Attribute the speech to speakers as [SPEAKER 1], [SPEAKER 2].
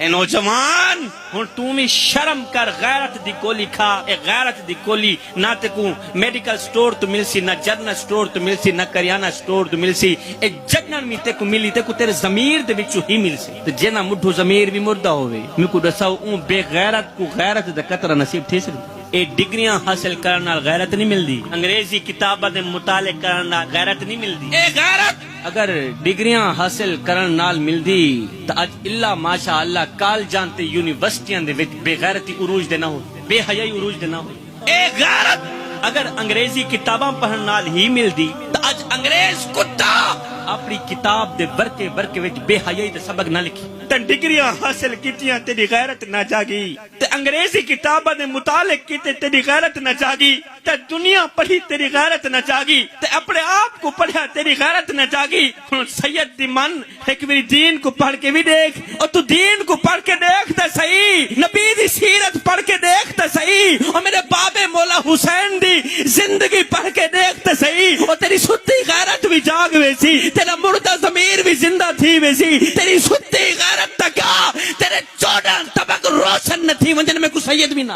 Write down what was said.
[SPEAKER 1] اے نوجوان ہن تو بھی شرم کر، غیرت دی گولی کھا. اے غیرت دی گولی نہ تے کو میڈیکل سٹور تو ملسی، نہ جنرل سٹور تو ملسی، نہ کریانہ سٹور تو ملسی. اے جنرل میں تے کو ملی تے کو تیرے ضمیر دے وچوں ہی ملسی. تے جنا مٹھو ضمیر بھی مردہ ہوے میں کو دساؤ اون بے غیرت کو غیرت دا قطرہ نصیب تھی سکدی. اے ڈگریاں حاصل کرن نال غیرت نہیں ملدی، انگریزی کتاباں دے مطالعے کرن نال غیرت نہیں ملدی. اے غیرت اگر ڈگریاں حاصل کرن نال ملدی تو اج اللہ ماشاء اللہ کالجاں تے یونیورسٹیاں دے وچ بے غیرتی عروج دے نہ ہو، بے حیائی عروج دے نہ ہو. اے غیرت اگر انگریزی کتاباں پڑھن نال ہی ملدی تو اج انگریز کتا اپنی کتاب دے ورکے وچ بے حیائی دے سبق نہ لکھی. تے ڈگریاں حاصل کیتیاں تیری غیرت نہ جاگی، تے انگریزی کتاباں دے مطالعے کیتے تیری غیرت نہ جاگی، تے دنیا پڑھی تیری غیرت نہ جاگی، تے اپنے آپ کو پڑھیا تیری غیرت نہ جاگی. ہن سید دی من ایک میری دین کو پڑھ کے بھی دیکھ، اور تو دین کو پڑھ کے دیکھ تے صحیح، نبی دی سیرت پڑھ کے دیکھ تے صحیح، اور میرے بابے مولا حسین دی زندگی پڑھ کے دیکھ تے صحیح، اور تیری ستی غیرت بھی جاگ ویسی، تیرا مردہ ضمیر بھی زندہ تھی ویسی. تیری ستی غیرت تک تیرے 14 طبق روشن نہ تھی ونجن میں کو سید بھی نہ